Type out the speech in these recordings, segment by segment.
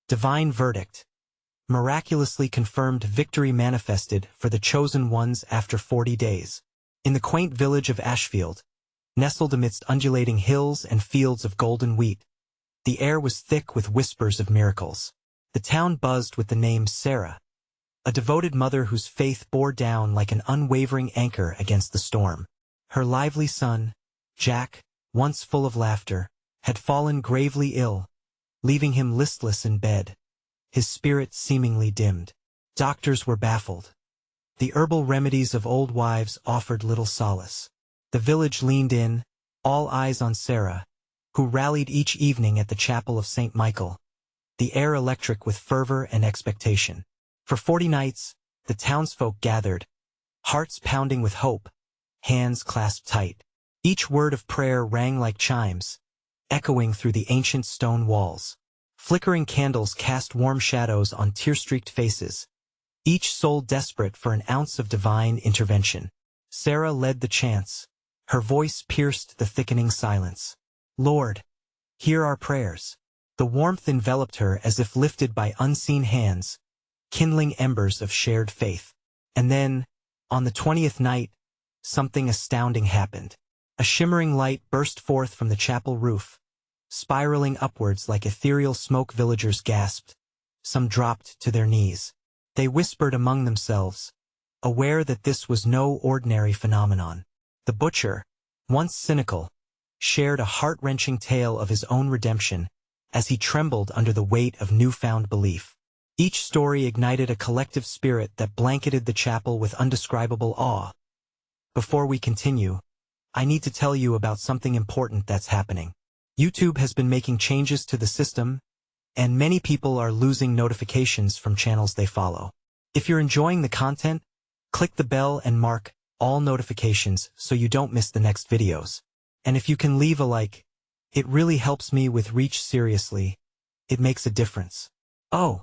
Divine verdict. Miraculously confirmed victory manifested for the chosen ones after 40 days. In the quaint village of Ashfield, nestled amidst undulating hills and fields of golden wheat, the air was thick with whispers of miracles. The town buzzed with the name Sarah, a devoted mother whose faith bore down like an unwavering anchor against the storm. Her lively son, Jack, once full of laughter, had fallen gravely ill, leaving him listless in bed, his spirit seemingly dimmed. Doctors were baffled. The herbal remedies of old wives offered little solace. The village leaned in, all eyes on Sarah, who rallied each evening at the chapel of St. Michael, the air electric with fervor and expectation. For 40 nights, the townsfolk gathered, hearts pounding with hope, hands clasped tight. Each word of prayer rang like chimes, echoing through the ancient stone walls. Flickering candles cast warm shadows on tear-streaked faces, each soul desperate for an ounce of divine intervention. Sarah led the chants. Her voice pierced the thickening silence. Lord, hear our prayers. The warmth enveloped her as if lifted by unseen hands, kindling embers of shared faith. And then, on the 20th night, something astounding happened. A shimmering light burst forth from the chapel roof, spiraling upwards like ethereal smoke. Villagers gasped. Some dropped to their knees. They whispered among themselves, aware that this was no ordinary phenomenon. The butcher, once cynical, shared a heart-wrenching tale of his own redemption as he trembled under the weight of newfound belief. Each story ignited a collective spirit that blanketed the chapel with undescribable awe. Before we continue, I need to tell you about something important that's happening. YouTube has been making changes to the system, and many people are losing notifications from channels they follow. If you're enjoying the content, click the bell and mark all notifications so you don't miss the next videos. And if you can leave a like, it really helps me with reach. Seriously, it makes a difference. Oh,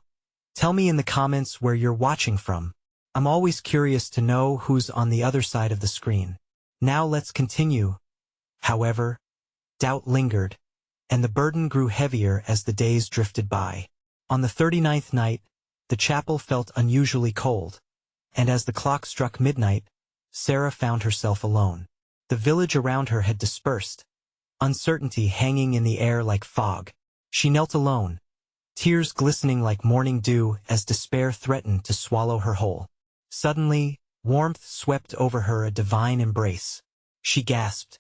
tell me in the comments where you're watching from. I'm always curious to know who's on the other side of the screen. Now let's continue. However, doubt lingered, and the burden grew heavier as the days drifted by. On the 39th night, the chapel felt unusually cold, and as the clock struck midnight, Sarah found herself alone. The village around her had dispersed, uncertainty hanging in the air like fog. She knelt alone, tears glistening like morning dew as despair threatened to swallow her whole. Suddenly, warmth swept over her, a divine embrace. She gasped,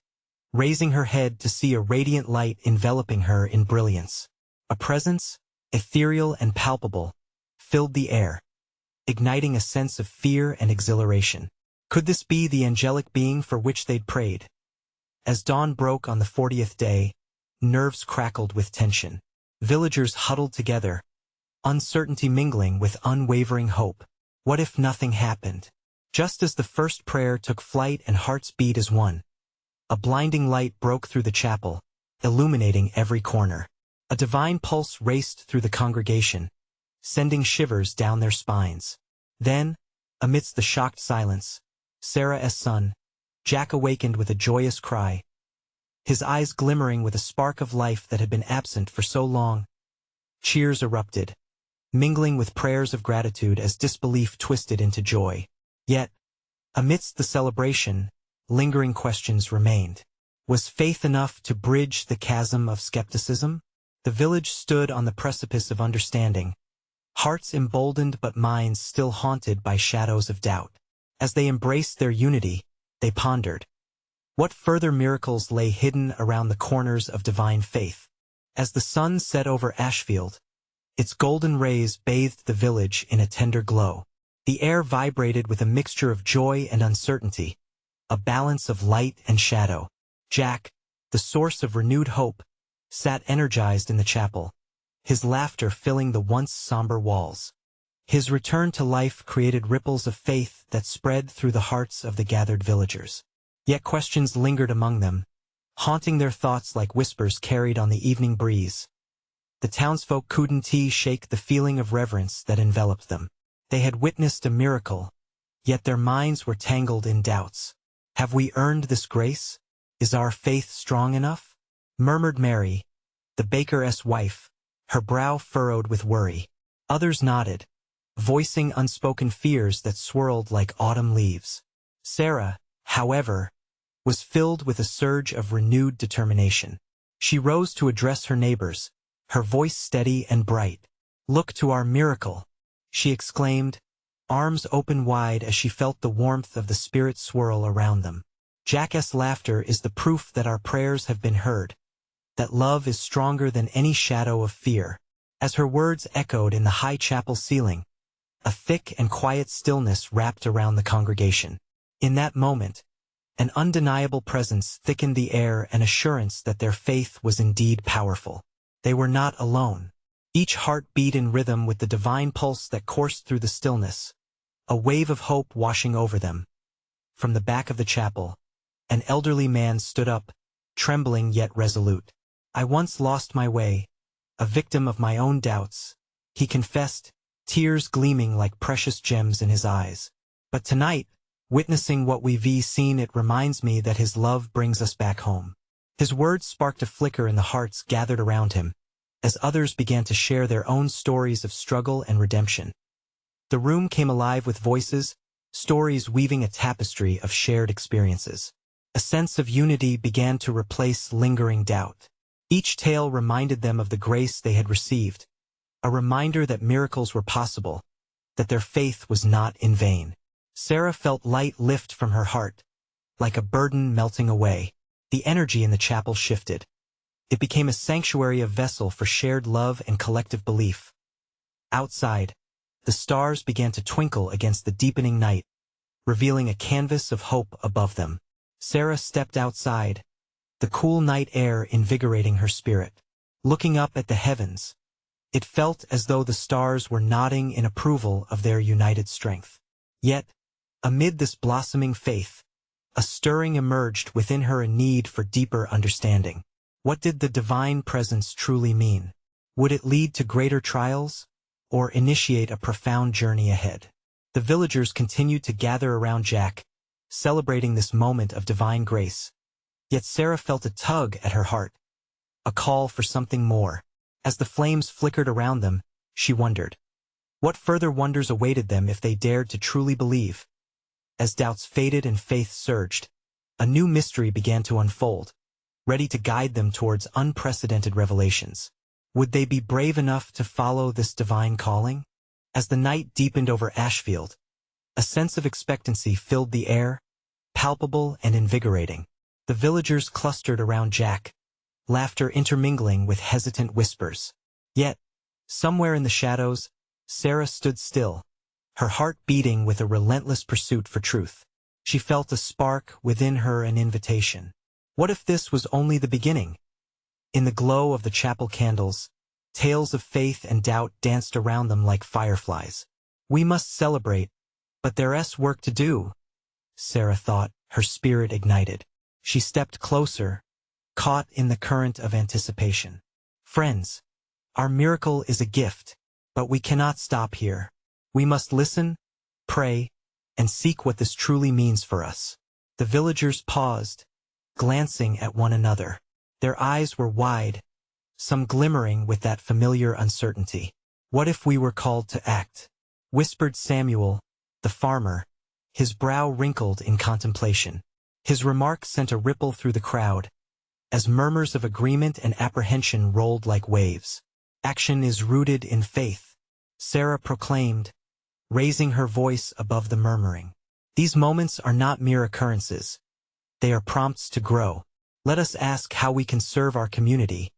raising her head to see a radiant light enveloping her in brilliance. A presence, ethereal and palpable, filled the air, igniting a sense of fear and exhilaration. Could this be the angelic being for which they'd prayed? As dawn broke on the 40th day, nerves crackled with tension. Villagers huddled together, uncertainty mingling with unwavering hope. What if nothing happened? Just as the first prayer took flight and hearts beat as one, a blinding light broke through the chapel, illuminating every corner. A divine pulse raced through the congregation, sending shivers down their spines. Then, amidst the shocked silence, Sarah's son, Jack, awakened with a joyous cry, his eyes glimmering with a spark of life that had been absent for so long. Cheers erupted, mingling with prayers of gratitude as disbelief twisted into joy. Yet, amidst the celebration, lingering questions remained. Was faith enough to bridge the chasm of skepticism? The village stood on the precipice of understanding, hearts emboldened but minds still haunted by shadows of doubt. As they embraced their unity, they pondered, what further miracles lay hidden around the corners of divine faith? As the sun set over Ashfield, its golden rays bathed the village in a tender glow. The air vibrated with a mixture of joy and uncertainty, a balance of light and shadow. Jack, the source of renewed hope, sat energized in the chapel, his laughter filling the once somber walls. His return to life created ripples of faith that spread through the hearts of the gathered villagers. Yet questions lingered among them, haunting their thoughts like whispers carried on the evening breeze. The townsfolk couldn't shake the feeling of reverence that enveloped them. They had witnessed a miracle, yet their minds were tangled in doubts. Have we earned this grace? Is our faith strong enough? Murmured Mary, the baker's wife, her brow furrowed with worry. Others nodded, voicing unspoken fears that swirled like autumn leaves. Sarah, however, was filled with a surge of renewed determination. She rose to address her neighbors, her voice steady and bright. "Look to our miracle," she exclaimed, arms open wide as she felt the warmth of the Spirit swirl around them. Jack's laughter is the proof that our prayers have been heard, that love is stronger than any shadow of fear. As her words echoed in the high chapel ceiling, a thick and quiet stillness wrapped around the congregation. In that moment, an undeniable presence thickened the air, an assurance that their faith was indeed powerful. They were not alone. Each heart beat in rhythm with the divine pulse that coursed through the stillness, a wave of hope washing over them. From the back of the chapel, an elderly man stood up, trembling yet resolute. "I once lost my way, a victim of my own doubts," he confessed, tears gleaming like precious gems in his eyes. "But tonight, witnessing what we've seen, it reminds me that his love brings us back home." His words sparked a flicker in the hearts gathered around him, as others began to share their own stories of struggle and redemption. The room came alive with voices, stories weaving a tapestry of shared experiences. A sense of unity began to replace lingering doubt. Each tale reminded them of the grace they had received, a reminder that miracles were possible, that their faith was not in vain. Sarah felt light lift from her heart, like a burden melting away. The energy in the chapel shifted. It became a sanctuary, a vessel for shared love and collective belief. Outside, the stars began to twinkle against the deepening night, revealing a canvas of hope above them. Sarah stepped outside, the cool night air invigorating her spirit. Looking up at the heavens, it felt as though the stars were nodding in approval of their united strength. Yet, amid this blossoming faith, a stirring emerged within her, a need for deeper understanding. What did the divine presence truly mean? Would it lead to greater trials, or initiate a profound journey ahead? The villagers continued to gather around Jack, celebrating this moment of divine grace. Yet Sarah felt a tug at her heart, a call for something more. As the flames flickered around them, she wondered, what further wonders awaited them if they dared to truly believe? As doubts faded and faith surged, a new mystery began to unfold, ready to guide them towards unprecedented revelations. Would they be brave enough to follow this divine calling? As the night deepened over Ashfield, a sense of expectancy filled the air, palpable and invigorating. The villagers clustered around Jack, laughter intermingling with hesitant whispers. Yet, somewhere in the shadows, Sarah stood still, her heart beating with a relentless pursuit for truth. She felt a spark within her, an invitation. What if this was only the beginning? In the glow of the chapel candles, tales of faith and doubt danced around them like fireflies. We must celebrate, but there's work to do, Sarah thought, her spirit ignited. She stepped closer, caught in the current of anticipation. Friends, our miracle is a gift, but we cannot stop here. We must listen, pray, and seek what this truly means for us. The villagers paused, glancing at one another. Their eyes were wide, some glimmering with that familiar uncertainty. "What if we were called to act?" whispered Samuel, the farmer, his brow wrinkled in contemplation. His remark sent a ripple through the crowd, as murmurs of agreement and apprehension rolled like waves. "Action is rooted in faith," Sarah proclaimed, raising her voice above the murmuring. "These moments are not mere occurrences. They are prompts to grow. Let us ask how we can serve our community,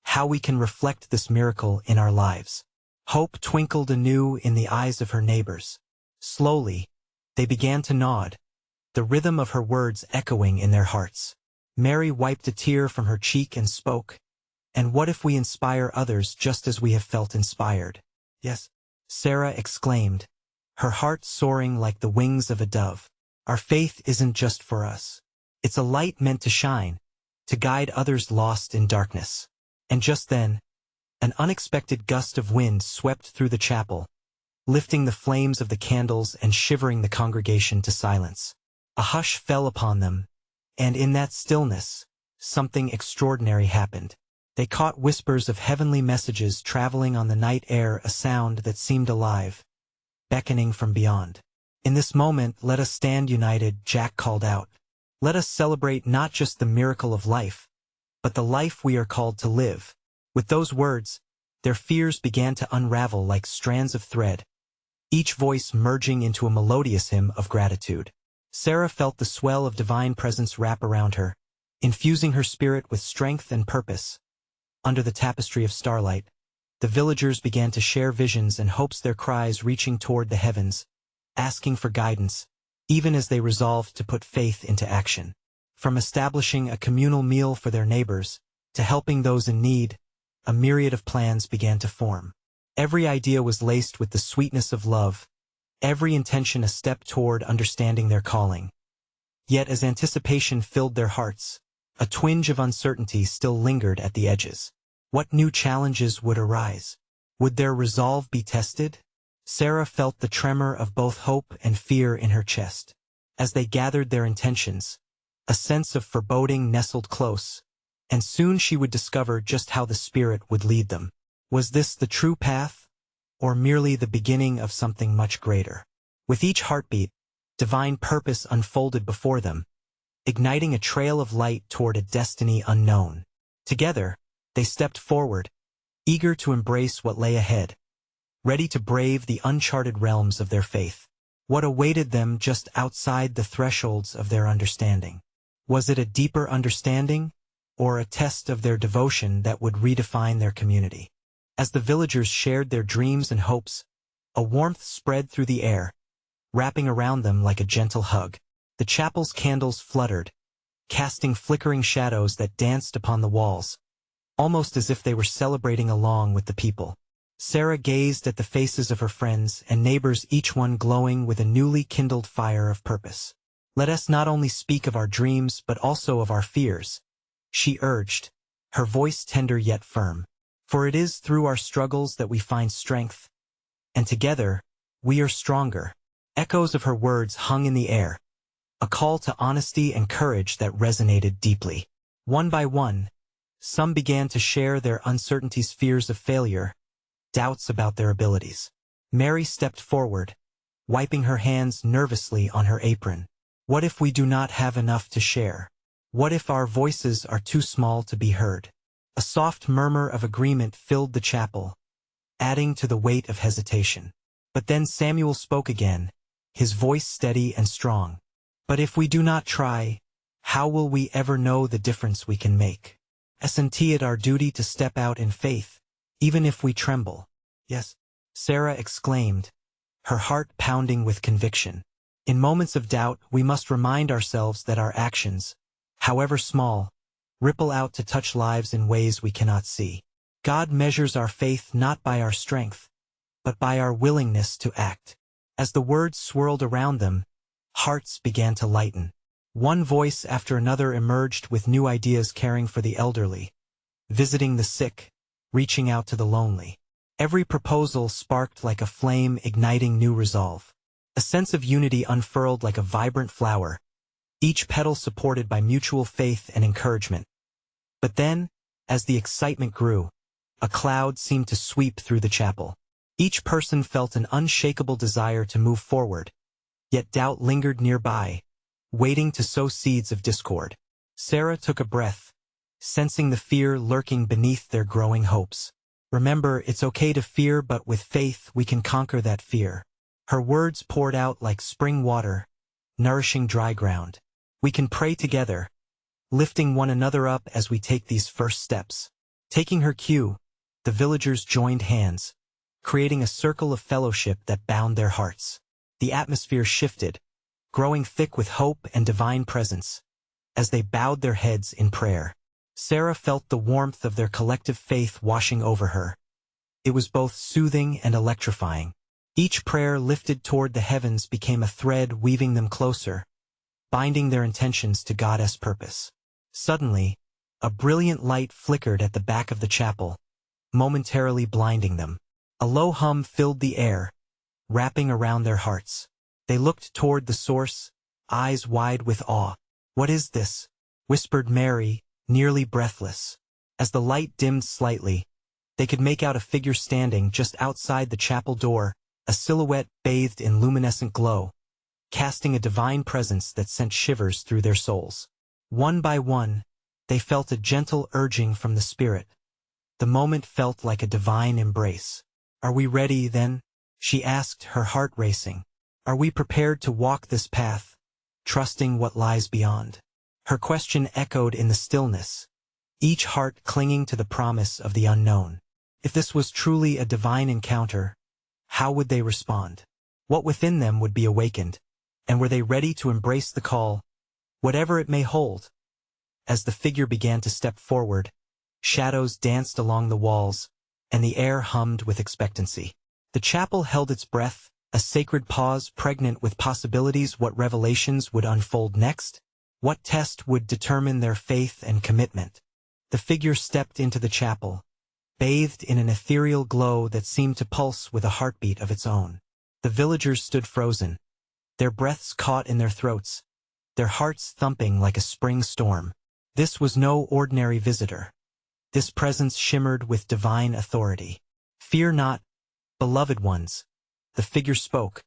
how we can reflect this miracle in our lives." Hope twinkled anew in the eyes of her neighbors. Slowly, they began to nod, the rhythm of her words echoing in their hearts. Mary wiped a tear from her cheek and spoke, "And what if we inspire others just as we have felt inspired?" "Yes," Sarah exclaimed, her heart soaring like the wings of a dove. "Our faith isn't just for us. It's a light meant to shine, to guide others lost in darkness." And just then, an unexpected gust of wind swept through the chapel, lifting the flames of the candles and shivering the congregation to silence. A hush fell upon them, and in that stillness, something extraordinary happened. They caught whispers of heavenly messages traveling on the night air, a sound that seemed alive, beckoning from beyond. In this moment, let us stand united, Jack called out. Let us celebrate not just the miracle of life, but the life we are called to live. With those words, their fears began to unravel like strands of thread, each voice merging into a melodious hymn of gratitude. Sarah felt the swell of divine presence wrap around her, infusing her spirit with strength and purpose. Under the tapestry of starlight, the villagers began to share visions and hopes, their cries reaching toward the heavens, asking for guidance, even as they resolved to put faith into action. From establishing a communal meal for their neighbors, to helping those in need, a myriad of plans began to form. Every idea was laced with the sweetness of love, every intention a step toward understanding their calling. Yet as anticipation filled their hearts, a twinge of uncertainty still lingered at the edges. What new challenges would arise? Would their resolve be tested? Sarah felt the tremor of both hope and fear in her chest. As they gathered their intentions, a sense of foreboding nestled close, and soon she would discover just how the Spirit would lead them. Was this the true path, or merely the beginning of something much greater? With each heartbeat, divine purpose unfolded before them, igniting a trail of light toward a destiny unknown. Together, they stepped forward, eager to embrace what lay ahead, ready to brave the uncharted realms of their faith. What awaited them just outside the thresholds of their understanding? Was it a deeper understanding, or a test of their devotion that would redefine their community? As the villagers shared their dreams and hopes, a warmth spread through the air, wrapping around them like a gentle hug. The chapel's candles fluttered, casting flickering shadows that danced upon the walls, almost as if they were celebrating along with the people. Sarah gazed at the faces of her friends and neighbors, each one glowing with a newly kindled fire of purpose. Let us not only speak of our dreams but also of our fears, she urged, her voice tender yet firm. For it is through our struggles that we find strength, and together, we are stronger. Echoes of her words hung in the air, a call to honesty and courage that resonated deeply. One by one, some began to share their uncertainties, fears of failure, doubts about their abilities. Mary stepped forward, wiping her hands nervously on her apron. What if we do not have enough to share? What if our voices are too small to be heard? A soft murmur of agreement filled the chapel, adding to the weight of hesitation. But then Samuel spoke again, his voice steady and strong. But if we do not try, how will we ever know the difference we can make? Isn't it our duty to step out in faith, even if we tremble? Yes, Sarah exclaimed, her heart pounding with conviction. In moments of doubt, we must remind ourselves that our actions, however small, ripple out to touch lives in ways we cannot see. God measures our faith not by our strength, but by our willingness to act. As the words swirled around them, hearts began to lighten. One voice after another emerged with new ideas, caring for the elderly, visiting the sick, reaching out to the lonely. Every proposal sparked like a flame, igniting new resolve. A sense of unity unfurled like a vibrant flower, each petal supported by mutual faith and encouragement. But then, as the excitement grew, a cloud seemed to sweep through the chapel. Each person felt an unshakable desire to move forward, yet doubt lingered nearby, waiting to sow seeds of discord. Sarah took a breath, sensing the fear lurking beneath their growing hopes. Remember, it's okay to fear, but with faith we can conquer that fear. Her words poured out like spring water, nourishing dry ground. We can pray together, lifting one another up as we take these first steps. Taking her cue, the villagers joined hands, creating a circle of fellowship that bound their hearts. The atmosphere shifted, growing thick with hope and divine presence. As they bowed their heads in prayer, Sarah felt the warmth of their collective faith washing over her. It was both soothing and electrifying. Each prayer lifted toward the heavens became a thread weaving them closer, binding their intentions to God's purpose. Suddenly, a brilliant light flickered at the back of the chapel, momentarily blinding them. A low hum filled the air, wrapping around their hearts. They looked toward the source, eyes wide with awe. "What is this?" whispered Mary, nearly breathless. As the light dimmed slightly, they could make out a figure standing just outside the chapel door, a silhouette bathed in luminescent glow, casting a divine presence that sent shivers through their souls. One by one, they felt a gentle urging from the spirit. The moment felt like a divine embrace. "Are we ready, then?" she asked, her heart racing. "Are we prepared to walk this path, trusting what lies beyond?" Her question echoed in the stillness, each heart clinging to the promise of the unknown. If this was truly a divine encounter, how would they respond? What within them would be awakened? And were they ready to embrace the call, whatever it may hold? As the figure began to step forward, shadows danced along the walls, and the air hummed with expectancy. The chapel held its breath, a sacred pause pregnant with possibilities. What revelations would unfold next? What test would determine their faith and commitment? The figure stepped into the chapel, bathed in an ethereal glow that seemed to pulse with a heartbeat of its own. The villagers stood frozen, their breaths caught in their throats, their hearts thumping like a spring storm. This was no ordinary visitor. This presence shimmered with divine authority. "Fear not, beloved ones," the figure spoke,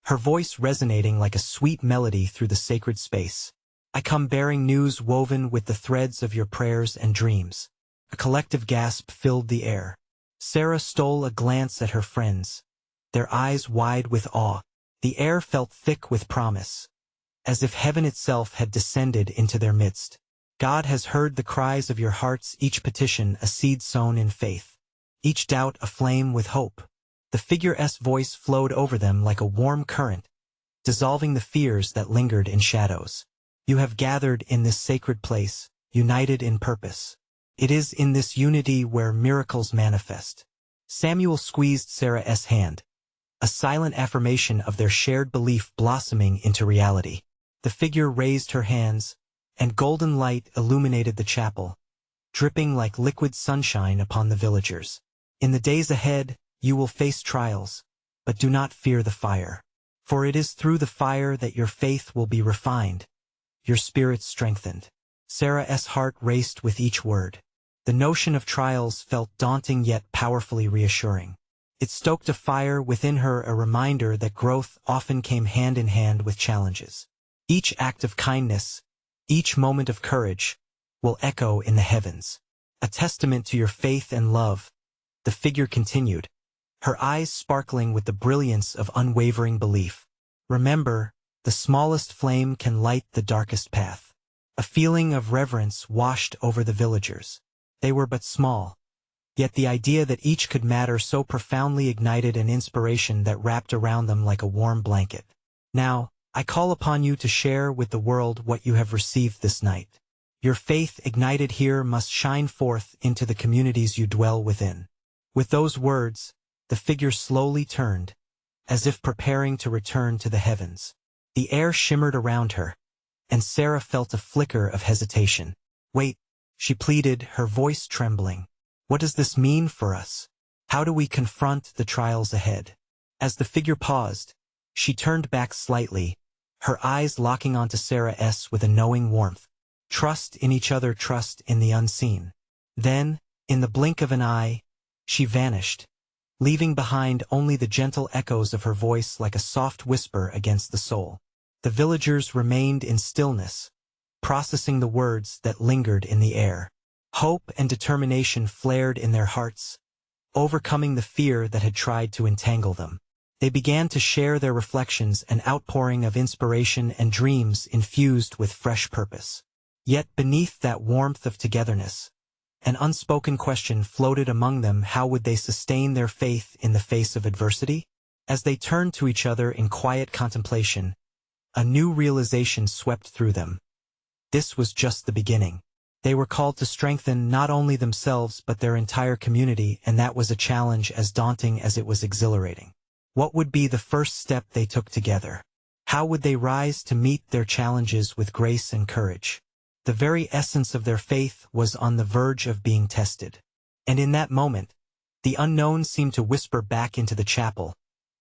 her voice resonating like a sweet melody through the sacred space. "I come bearing news woven with the threads of your prayers and dreams." A collective gasp filled the air. Sarah stole a glance at her friends, their eyes wide with awe. The air felt thick with promise, as if heaven itself had descended into their midst. "God has heard the cries of your hearts, each petition a seed sown in faith, each doubt aflame with hope." The figure's voice flowed over them like a warm current, dissolving the fears that lingered in shadows. "You have gathered in this sacred place, united in purpose. It is in this unity where miracles manifest." Samuel squeezed Sarah's hand, a silent affirmation of their shared belief blossoming into reality. The figure raised her hands, and golden light illuminated the chapel, dripping like liquid sunshine upon the villagers. "In the days ahead, you will face trials, but do not fear the fire. For it is through the fire that your faith will be refined, your spirit strengthened." Sarah's heart raced with each word. The notion of trials felt daunting yet powerfully reassuring. It stoked a fire within her, a reminder that growth often came hand in hand with challenges. "Each act of kindness, each moment of courage, will echo in the heavens. A testament to your faith and love," the figure continued, her eyes sparkling with the brilliance of unwavering belief. "Remember, the smallest flame can light the darkest path." A feeling of reverence washed over the villagers. They were but small, yet the idea that each could matter so profoundly ignited an inspiration that wrapped around them like a warm blanket. "Now, I call upon you to share with the world what you have received this night. Your faith ignited here must shine forth into the communities you dwell within." With those words, the figure slowly turned, as if preparing to return to the heavens. The air shimmered around her, and Sarah felt a flicker of hesitation. "Wait," she pleaded, her voice trembling. "What does this mean for us? How do we confront the trials ahead?" As the figure paused, she turned back slightly, her eyes locking onto Sarah's with a knowing warmth. "Trust in each other, trust in the unseen." Then, in the blink of an eye, she vanished, leaving behind only the gentle echoes of her voice like a soft whisper against the soul. The villagers remained in stillness, processing the words that lingered in the air. Hope and determination flared in their hearts, overcoming the fear that had tried to entangle them. They began to share their reflections, an outpouring of inspiration and dreams infused with fresh purpose. Yet beneath that warmth of togetherness, an unspoken question floated among them: how would they sustain their faith in the face of adversity? As they turned to each other in quiet contemplation, a new realization swept through them. This was just the beginning. They were called to strengthen not only themselves but their entire community, and that was a challenge as daunting as it was exhilarating. What would be the first step they took together? How would they rise to meet their challenges with grace and courage? The very essence of their faith was on the verge of being tested. And in that moment, the unknown seemed to whisper back into the chapel,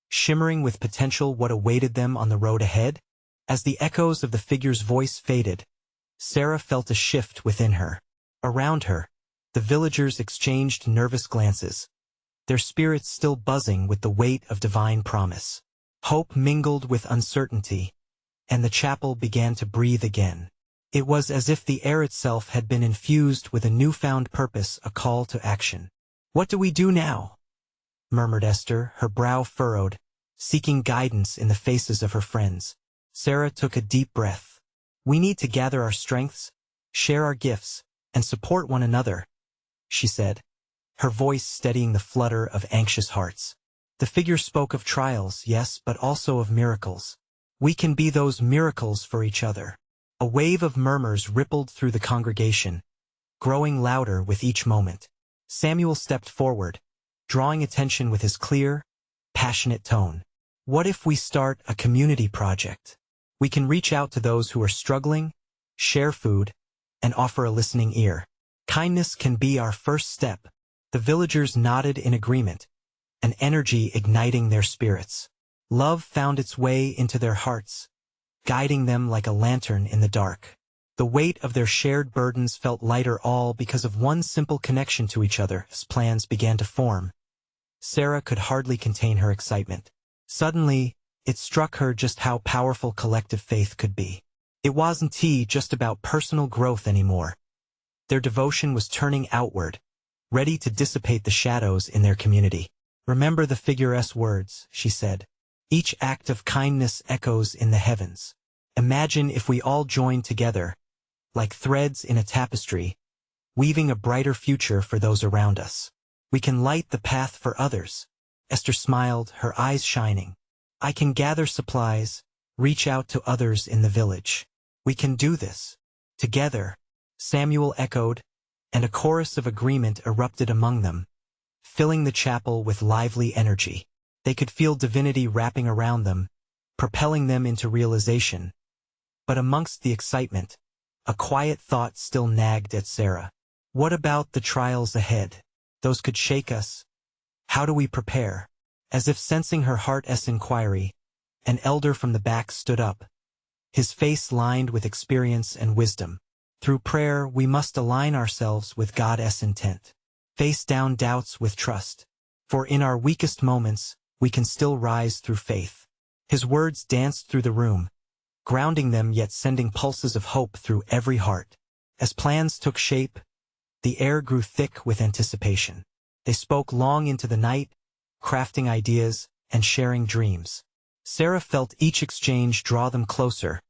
shimmering with potential what awaited them on the road ahead. As the echoes of the figure's voice faded, Sarah felt a shift within her. Around her, The villagers exchanged nervous glances, their spirits still buzzing with the weight of divine promise. Hope mingled with uncertainty, and the chapel began to breathe again. It was as if the air itself had been infused with a newfound purpose, a call to action. "What do we do now?" murmured Esther, her brow furrowed, seeking guidance in the faces of her friends. Sarah took a deep breath. "We need to gather our strengths, share our gifts, and support one another," she said, her voice steadying the flutter of anxious hearts. The figure spoke of trials, yes, but also of miracles. "We can be those miracles for each other." A wave of murmurs rippled through the congregation, growing louder with each moment. Samuel stepped forward, drawing attention with his clear, passionate tone. "What if we start a community project? We can reach out to those who are struggling, share food, and offer a listening ear. Kindness can be our first step." The villagers nodded in agreement, an energy igniting their spirits. Love found its way into their hearts, guiding them like a lantern in the dark. The weight of their shared burdens felt lighter, all because of one simple connection to each other. As plans began to form, Sarah could hardly contain her excitement. Suddenly, it struck her just how powerful collective faith could be. It wasn't just about personal growth anymore. Their devotion was turning outward, ready to dissipate the shadows in their community. "Remember the figure's words," she said. "Each act of kindness echoes in the heavens. Imagine if we all joined together, like threads in a tapestry, weaving a brighter future for those around us. We can light the path for others." Esther smiled, her eyes shining. "I can gather supplies, reach out to others in the village. We can do this together," Samuel echoed, and a chorus of agreement erupted among them, filling the chapel with lively energy. They could feel divinity wrapping around them, propelling them into realization. But amongst the excitement, a quiet thought still nagged at Sarah. What about the trials ahead? Those could shake us. How do we prepare? As if sensing her heart's inquiry, an elder from the back stood up, his face lined with experience and wisdom. "Through prayer, we must align ourselves with God's intent. Face down doubts with trust. For in our weakest moments, we can still rise through faith." His words danced through the room, grounding them yet sending pulses of hope through every heart. As plans took shape, the air grew thick with anticipation. They spoke long into the night, crafting ideas and sharing dreams. Sarah felt each exchange draw them closer,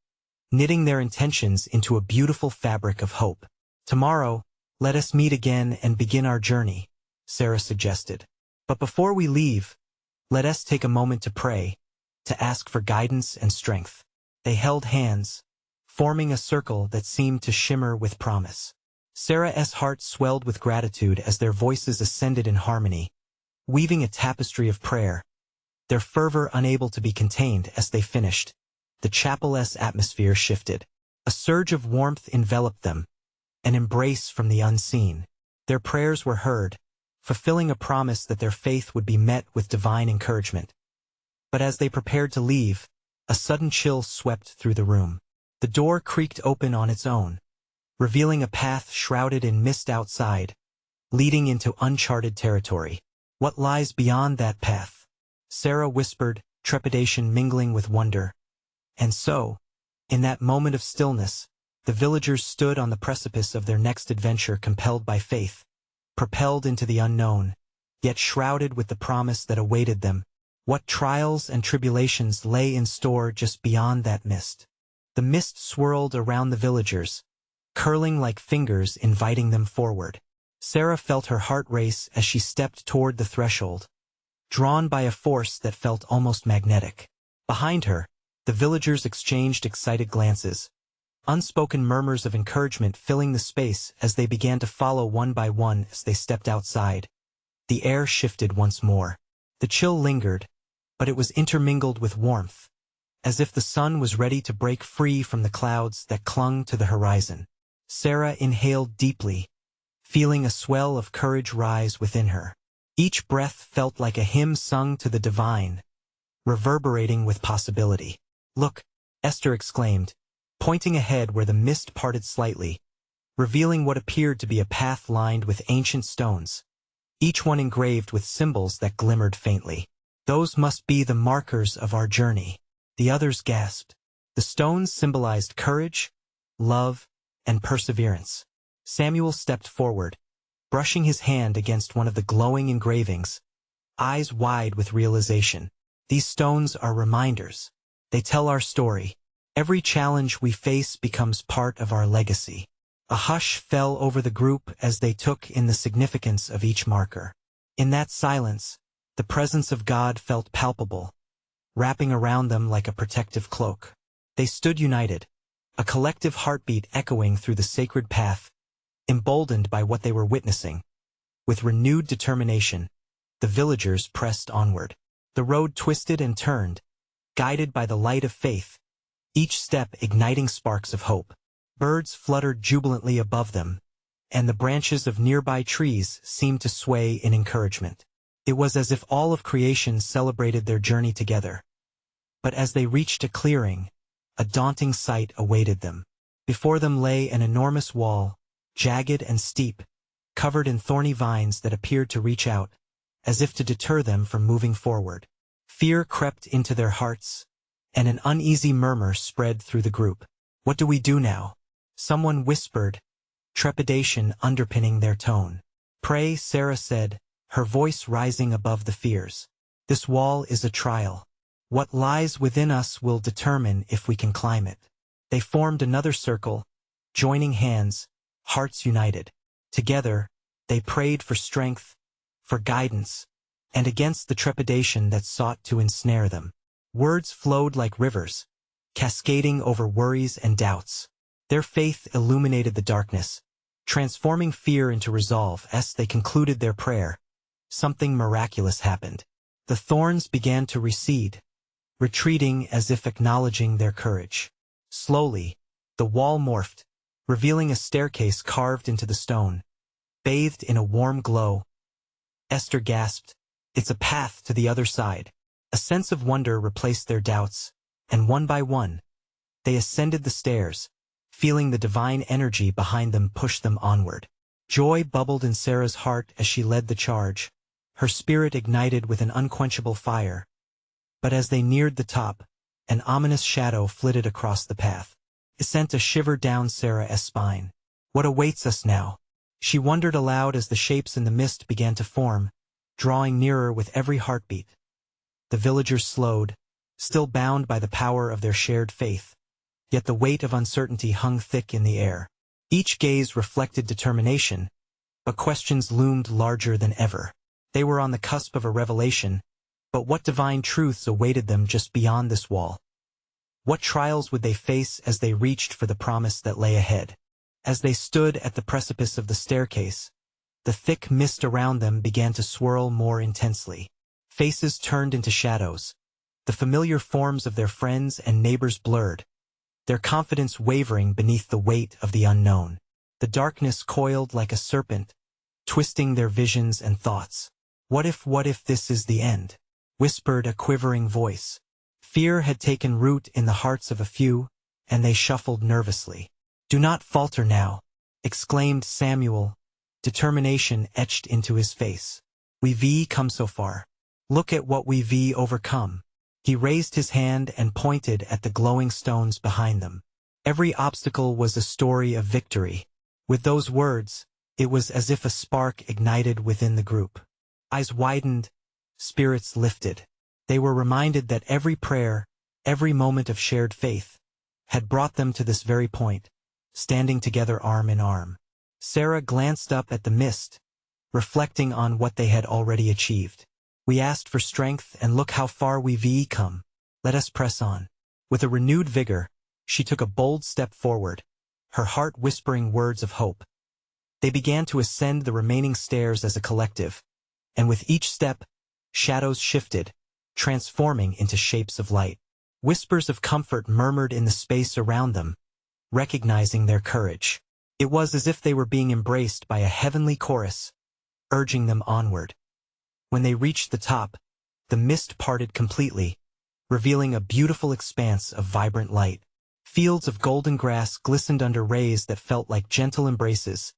knitting their intentions into a beautiful fabric of hope. "Tomorrow, let us meet again and begin our journey," Sarah suggested. "But before we leave, let us take a moment to pray, to ask for guidance and strength." They held hands, forming a circle that seemed to shimmer with promise. Sarah's heart swelled with gratitude as their voices ascended in harmony, weaving a tapestry of prayer, their fervor unable to be contained. As they finished, the chapel's atmosphere shifted. A surge of warmth enveloped them, an embrace from the unseen. Their prayers were heard, fulfilling a promise that their faith would be met with divine encouragement. But as they prepared to leave, a sudden chill swept through the room. The door creaked open on its own, revealing a path shrouded in mist outside, leading into uncharted territory. "What lies beyond that path?" Sarah whispered, trepidation mingling with wonder. And so, in that moment of stillness, the villagers stood on the precipice of their next adventure, compelled by faith, propelled into the unknown, yet shrouded with the promise that awaited them. What trials and tribulations lay in store just beyond that mist? The mist swirled around the villagers, curling like fingers inviting them forward. Sarah felt her heart race as she stepped toward the threshold, drawn by a force that felt almost magnetic. Behind her, the villagers exchanged excited glances, unspoken murmurs of encouragement filling the space as they began to follow one by one. As they stepped outside, the air shifted once more. The chill lingered, but it was intermingled with warmth, as if the sun was ready to break free from the clouds that clung to the horizon. Sarah inhaled deeply, feeling a swell of courage rise within her. Each breath felt like a hymn sung to the divine, reverberating with possibility. "Look," Esther exclaimed, pointing ahead where the mist parted slightly, revealing what appeared to be a path lined with ancient stones, each one engraved with symbols that glimmered faintly. "Those must be the markers of our journey," the others gasped. The stones symbolized courage, love, and perseverance. Samuel stepped forward, brushing his hand against one of the glowing engravings, eyes wide with realization. "These stones are reminders. They tell our story. Every challenge we face becomes part of our legacy." A hush fell over the group as they took in the significance of each marker. In that silence, the presence of God felt palpable, wrapping around them like a protective cloak. They stood united, a collective heartbeat echoing through the sacred path, emboldened by what they were witnessing. With renewed determination, the villagers pressed onward. The road twisted and turned, guided by the light of faith, each step igniting sparks of hope. Birds fluttered jubilantly above them, and the branches of nearby trees seemed to sway in encouragement. It was as if all of creation celebrated their journey together. But as they reached a clearing, a daunting sight awaited them. Before them lay an enormous wall, jagged and steep, covered in thorny vines that appeared to reach out, as if to deter them from moving forward. Fear crept into their hearts, and an uneasy murmur spread through the group. "What do we do now?" someone whispered, trepidation underpinning their tone. "Pray," Sarah said, her voice rising above the fears. "This wall is a trial. What lies within us will determine if we can climb it." They formed another circle, joining hands, hearts united. Together, they prayed for strength, for guidance, and against the trepidation that sought to ensnare them. Words flowed like rivers, cascading over worries and doubts. Their faith illuminated the darkness, transforming fear into resolve. As they concluded their prayer, something miraculous happened. The thorns began to recede, retreating as if acknowledging their courage. Slowly, the wall morphed, revealing a staircase carved into the stone, bathed in a warm glow. Esther gasped, "It's a path to the other side." A sense of wonder replaced their doubts, and one by one, they ascended the stairs, feeling the divine energy behind them push them onward. Joy bubbled in Sarah's heart as she led the charge, her spirit ignited with an unquenchable fire. But as they neared the top, an ominous shadow flitted across the path. It sent a shiver down Sarah's spine. What awaits us now? She wondered aloud as the shapes in the mist began to form, drawing nearer with every heartbeat. The villagers slowed, still bound by the power of their shared faith. Yet the weight of uncertainty hung thick in the air. Each gaze reflected determination, but questions loomed larger than ever. They were on the cusp of a revelation, but what divine truths awaited them just beyond this wall? What trials would they face as they reached for the promise that lay ahead? As they stood at the precipice of the staircase, the thick mist around them began to swirl more intensely. Faces turned into shadows, the familiar forms of their friends and neighbors blurred, their confidence wavering beneath the weight of the unknown. The darkness coiled like a serpent, twisting their visions and thoughts. What if this is the end?" whispered a quivering voice. Fear had taken root in the hearts of a few, and they shuffled nervously. "Do not falter now," exclaimed Samuel, determination etched into his face. "We've come so far. Look at what we've overcome." He raised his hand and pointed at the glowing stones behind them. Every obstacle was a story of victory. With those words, it was as if a spark ignited within the group. Eyes widened, spirits lifted. They were reminded that every prayer, every moment of shared faith, had brought them to this very point, standing together arm in arm. Sarah glanced up at the mist, reflecting on what they had already achieved. "We asked for strength, and look how far we've come. Let us press on." With a renewed vigor, she took a bold step forward, her heart whispering words of hope. They began to ascend the remaining stairs as a collective, and with each step, shadows shifted, transforming into shapes of light. Whispers of comfort murmured in the space around them, recognizing their courage. It was as if they were being embraced by a heavenly chorus, urging them onward. When they reached the top, the mist parted completely, revealing a beautiful expanse of vibrant light. Fields of golden grass glistened under rays that felt like gentle embraces,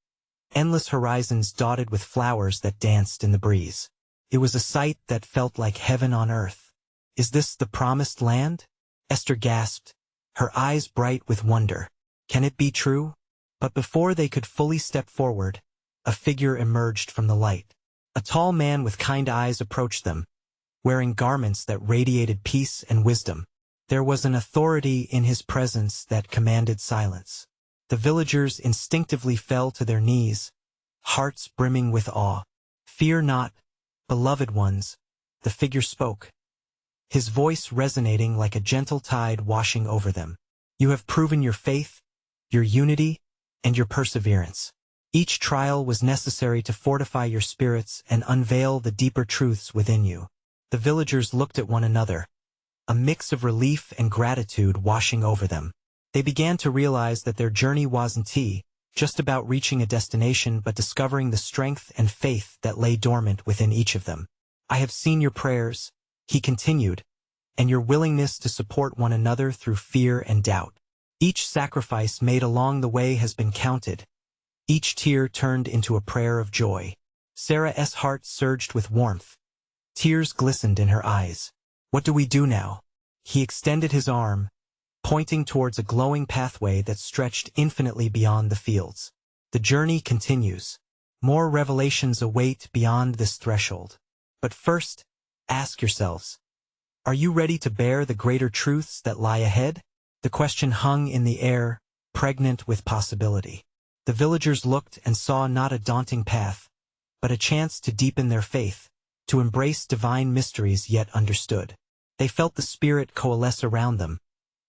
endless horizons dotted with flowers that danced in the breeze. It was a sight that felt like heaven on earth. "Is this the promised land?" Esther gasped, her eyes bright with wonder. "Can it be true?" But before they could fully step forward, a figure emerged from the light. A tall man with kind eyes approached them, wearing garments that radiated peace and wisdom. There was an authority in his presence that commanded silence. The villagers instinctively fell to their knees, hearts brimming with awe. "Fear not, beloved ones," the figure spoke, his voice resonating like a gentle tide washing over them. "You have proven your faith, your unity, and your perseverance. Each trial was necessary to fortify your spirits and unveil the deeper truths within you." The villagers looked at one another, a mix of relief and gratitude washing over them. They began to realize that their journey wasn't just about reaching a destination but discovering the strength and faith that lay dormant within each of them. "I have seen your prayers," he continued, "and your willingness to support one another through fear and doubt. Each sacrifice made along the way has been counted. Each tear turned into a prayer of joy." Sarah's heart surged with warmth. Tears glistened in her eyes. "What do we do now?" He extended his arm, pointing towards a glowing pathway that stretched infinitely beyond the fields. "The journey continues. More revelations await beyond this threshold. But first, ask yourselves, are you ready to bear the greater truths that lie ahead?" The question hung in the air, pregnant with possibility. The villagers looked and saw not a daunting path, but a chance to deepen their faith, to embrace divine mysteries yet understood. They felt the Spirit coalesce around them,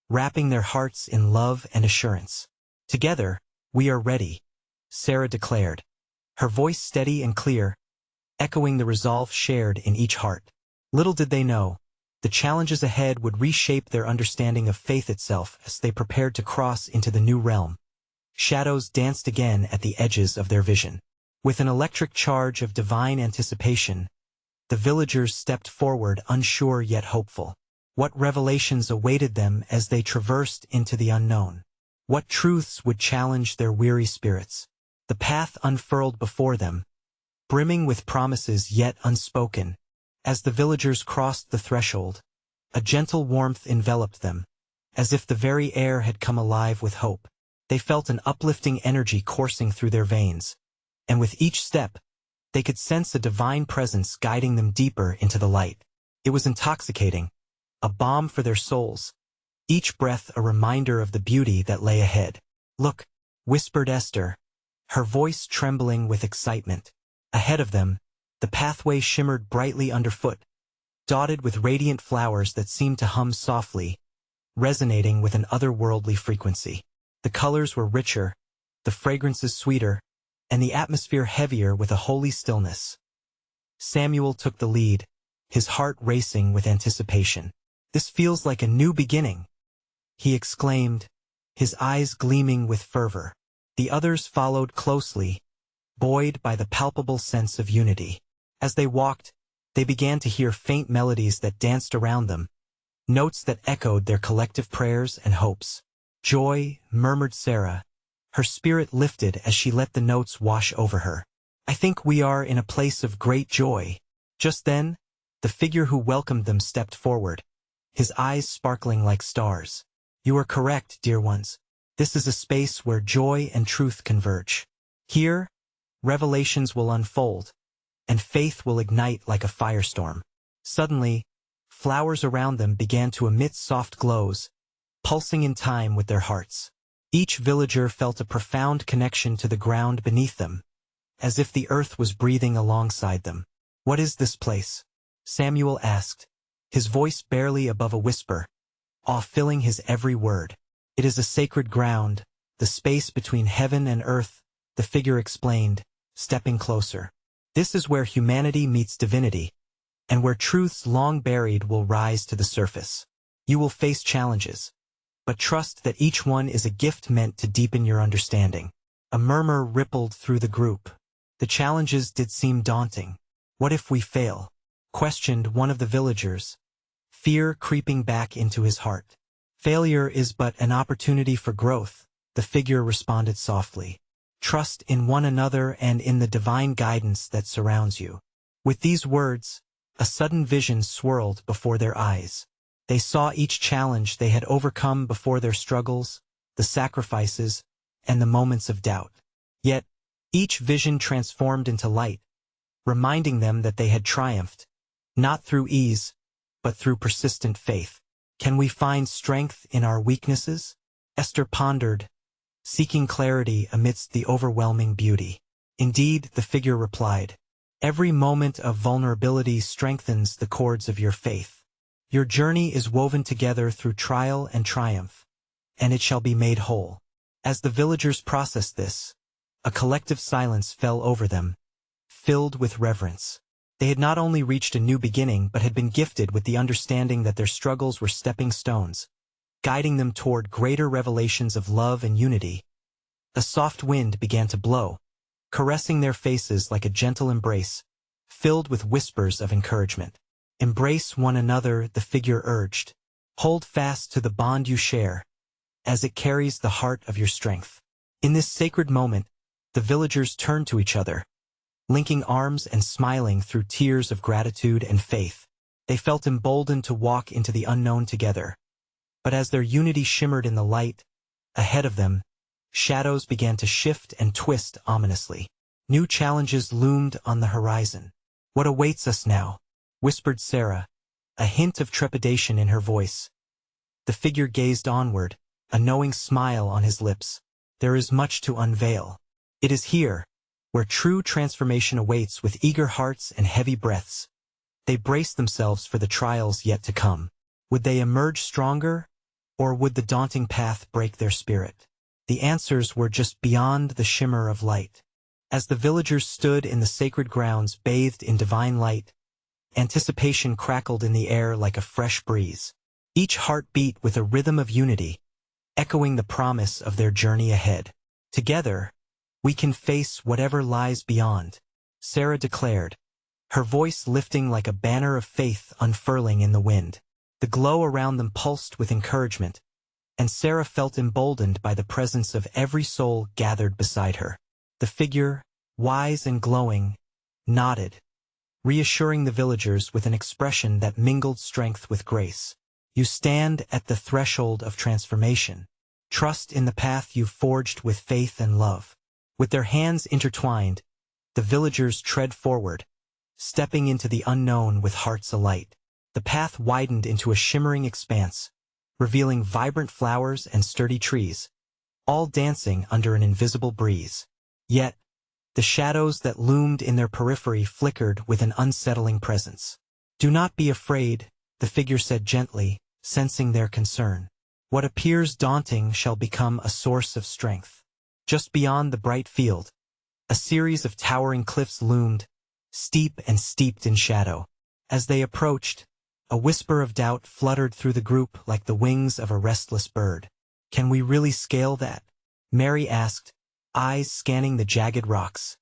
wrapping their hearts in love and assurance. "Together, we are ready," Sarah declared, her voice steady and clear, echoing the resolve shared in each heart. Little did they know, the challenges ahead would reshape their understanding of faith itself as they prepared to cross into the new realm. Shadows danced again at the edges of their vision. With an electric charge of divine anticipation, the villagers stepped forward, unsure yet hopeful. What revelations awaited them as they traversed into the unknown? What truths would challenge their weary spirits? The path unfurled before them, brimming with promises yet unspoken. As the villagers crossed the threshold, a gentle warmth enveloped them, as if the very air had come alive with hope. They felt an uplifting energy coursing through their veins, and with each step, they could sense a divine presence guiding them deeper into the light. It was intoxicating, a balm for their souls, each breath a reminder of the beauty that lay ahead. "Look," whispered Esther, her voice trembling with excitement. Ahead of them, the pathway shimmered brightly underfoot, dotted with radiant flowers that seemed to hum softly, resonating with an otherworldly frequency. The colors were richer, the fragrances sweeter, and the atmosphere heavier with a holy stillness. Samuel took the lead, his heart racing with anticipation. "This feels like a new beginning," he exclaimed, his eyes gleaming with fervor. The others followed closely, buoyed by the palpable sense of unity. As they walked, they began to hear faint melodies that danced around them, notes that echoed their collective prayers and hopes. "Joy," murmured Sarah, her spirit lifted as she let the notes wash over her. "I think we are in a place of great joy." Just then, the figure who welcomed them stepped forward, his eyes sparkling like stars. "You are correct, dear ones. This is a space where joy and truth converge. Here, revelations will unfold, and faith will ignite like a firestorm." Suddenly, flowers around them began to emit soft glows, pulsing in time with their hearts. Each villager felt a profound connection to the ground beneath them, as if the earth was breathing alongside them. "What is this place?" Samuel asked, his voice barely above a whisper, awe filling his every word. "It is a sacred ground, the space between heaven and earth," the figure explained, stepping closer. "This is where humanity meets divinity, and where truths long buried will rise to the surface. You will face challenges, but trust that each one is a gift meant to deepen your understanding." A murmur rippled through the group. The challenges did seem daunting. "What if we fail?" questioned one of the villagers, fear creeping back into his heart. Failure is but an opportunity for growth, the figure responded softly. Trust in one another and in the divine guidance that surrounds you. With these words, a sudden vision swirled before their eyes. They saw each challenge they had overcome before, their struggles, the sacrifices, and the moments of doubt. Yet, each vision transformed into light, reminding them that they had triumphed, not through ease, but through persistent faith. Can we find strength in our weaknesses? Esther pondered, seeking clarity amidst the overwhelming beauty. Indeed, the figure replied, every moment of vulnerability strengthens the cords of your faith. Your journey is woven together through trial and triumph, and it shall be made whole. As the villagers processed this, a collective silence fell over them, filled with reverence. They had not only reached a new beginning but had been gifted with the understanding that their struggles were stepping stones, guiding them toward greater revelations of love and unity. A soft wind began to blow, caressing their faces like a gentle embrace, filled with whispers of encouragement. Embrace one another, the figure urged. Hold fast to the bond you share, as it carries the heart of your strength. In this sacred moment, the villagers turned to each other, linking arms and smiling through tears of gratitude and faith. They felt emboldened to walk into the unknown together. But as their unity shimmered in the light, ahead of them, shadows began to shift and twist ominously. New challenges loomed on the horizon. What awaits us now? Whispered Sarah, a hint of trepidation in her voice. The figure gazed onward, a knowing smile on his lips. There is much to unveil. It is here, where true transformation awaits. With eager hearts and heavy breaths, they braced themselves for the trials yet to come. Would they emerge stronger, or would the daunting path break their spirit? The answers were just beyond the shimmer of light. As the villagers stood in the sacred grounds bathed in divine light, anticipation crackled in the air like a fresh breeze. Each heart beat with a rhythm of unity, echoing the promise of their journey ahead. Together, we can face whatever lies beyond, Sarah declared, her voice lifting like a banner of faith unfurling in the wind. The glow around them pulsed with encouragement, and Sarah felt emboldened by the presence of every soul gathered beside her. The figure, wise and glowing, nodded, reassuring the villagers with an expression that mingled strength with grace. You stand at the threshold of transformation. Trust in the path you've forged with faith and love. With their hands intertwined, the villagers tread forward, stepping into the unknown with hearts alight. The path widened into a shimmering expanse, revealing vibrant flowers and sturdy trees, all dancing under an invisible breeze. Yet, the shadows that loomed in their periphery flickered with an unsettling presence. Do not be afraid, the figure said gently, sensing their concern. What appears daunting shall become a source of strength. Just beyond the bright field, a series of towering cliffs loomed, steep and steeped in shadow. As they approached, a whisper of doubt fluttered through the group like the wings of a restless bird. Can we really scale that? Mary asked, eyes scanning the jagged rocks.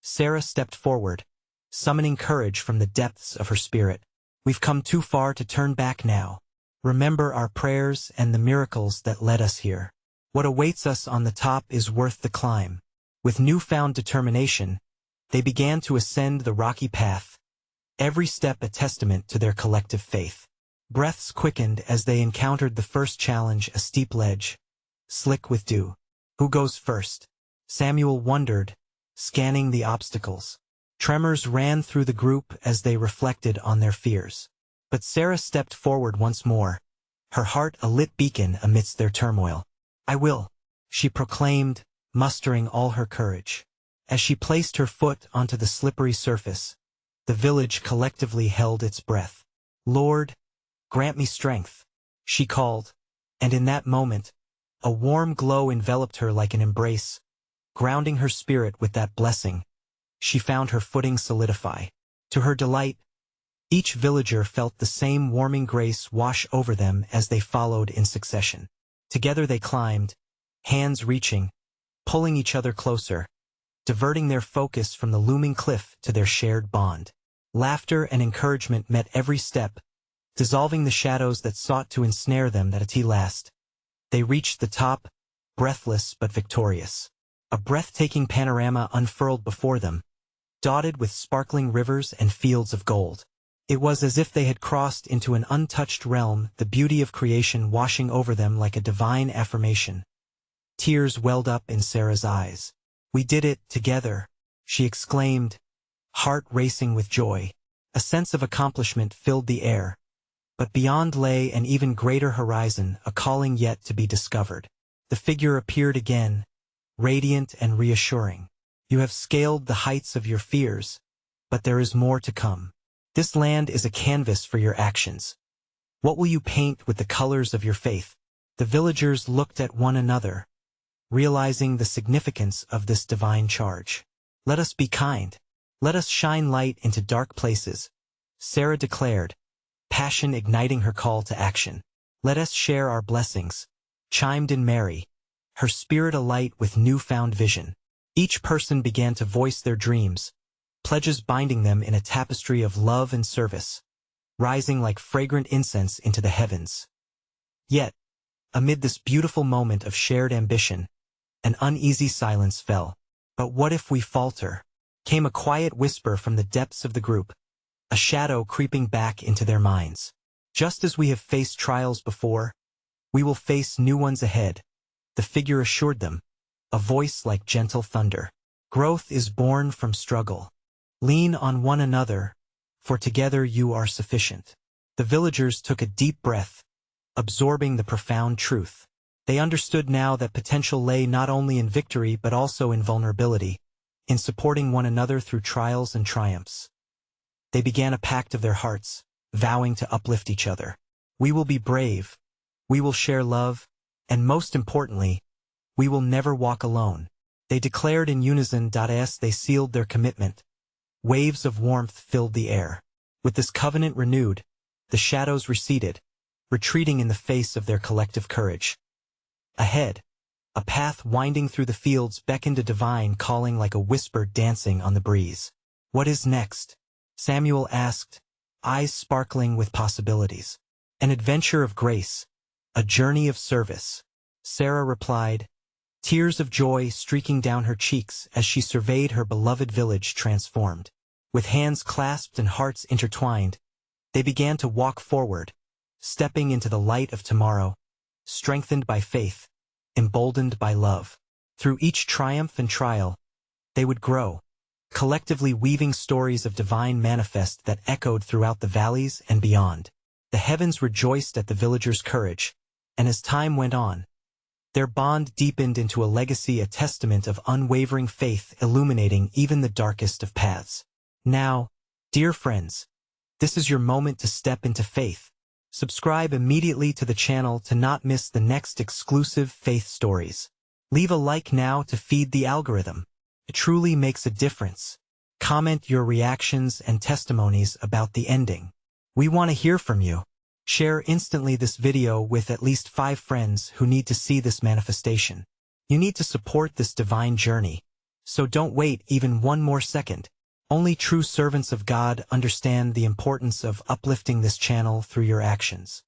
Sarah stepped forward, summoning courage from the depths of her spirit. We've come too far to turn back now. Remember our prayers and the miracles that led us here. What awaits us on the top is worth the climb. With newfound determination, they began to ascend the rocky path, every step a testament to their collective faith. Breaths quickened as they encountered the first challenge, a steep ledge, slick with dew. Who goes first? Samuel wondered, scanning the obstacles. Tremors ran through the group as they reflected on their fears. But Sarah stepped forward once more, her heart a lit beacon amidst their turmoil. I will, she proclaimed, mustering all her courage. As she placed her foot onto the slippery surface, the village collectively held its breath. Lord, grant me strength, she called, and in that moment, a warm glow enveloped her like an embrace, grounding her spirit with that blessing. She found her footing solidify. To her delight, each villager felt the same warming grace wash over them as they followed in succession. Together they climbed, hands reaching, pulling each other closer, diverting their focus from the looming cliff to their shared bond. Laughter and encouragement met every step, dissolving the shadows that sought to ensnare them at last. They reached the top, breathless but victorious. A breathtaking panorama unfurled before them, dotted with sparkling rivers and fields of gold. It was as if they had crossed into an untouched realm, the beauty of creation washing over them like a divine affirmation. Tears welled up in Sarah's eyes. "We did it, together," she exclaimed, heart racing with joy. A sense of accomplishment filled the air. But beyond lay an even greater horizon, a calling yet to be discovered. The figure appeared again, radiant and reassuring. "You have scaled the heights of your fears, but there is more to come. This land is a canvas for your actions. What will you paint with the colors of your faith?" The villagers looked at one another, realizing the significance of this divine charge. "Let us be kind. Let us shine light into dark places," Sarah declared, passion igniting her call to action. "Let us share our blessings," chimed in Mary, her spirit alight with newfound vision. Each person began to voice their dreams, pledges binding them in a tapestry of love and service, rising like fragrant incense into the heavens. Yet, amid this beautiful moment of shared ambition, an uneasy silence fell. "But what if we falter?" came a quiet whisper from the depths of the group, a shadow creeping back into their minds. "Just as we have faced trials before, we will face new ones ahead," the figure assured them, a voice like gentle thunder. "Growth is born from struggle. Lean on one another, for together you are sufficient." The villagers took a deep breath, absorbing the profound truth. They understood now that potential lay not only in victory but also in vulnerability, in supporting one another through trials and triumphs. They began a pact of their hearts, vowing to uplift each other. "We will be brave, we will share love, and most importantly, we will never walk alone," they declared in unison. As they sealed their commitment, waves of warmth filled the air. With this covenant renewed, the shadows receded, retreating in the face of their collective courage. Ahead, a path winding through the fields beckoned a divine calling like a whisper dancing on the breeze. "What is next?" Samuel asked, eyes sparkling with possibilities. "An adventure of grace, a journey of service," Sarah replied, tears of joy streaking down her cheeks as she surveyed her beloved village transformed. With hands clasped and hearts intertwined, they began to walk forward, stepping into the light of tomorrow, strengthened by faith, emboldened by love. Through each triumph and trial, they would grow, collectively weaving stories of divine manifest that echoed throughout the valleys and beyond. The heavens rejoiced at the villagers' courage, and as time went on, their bond deepened into a legacy, a testament of unwavering faith illuminating even the darkest of paths. Now, dear friends, this is your moment to step into faith. Subscribe immediately to the channel to not miss the next exclusive faith stories. Leave a like now to feed the algorithm. It truly makes a difference. Comment your reactions and testimonies about the ending. We want to hear from you. Share instantly this video with at least 5 friends who need to see this manifestation. You need to support this divine journey, so don't wait even one more second. Only true servants of God understand the importance of uplifting this channel through your actions.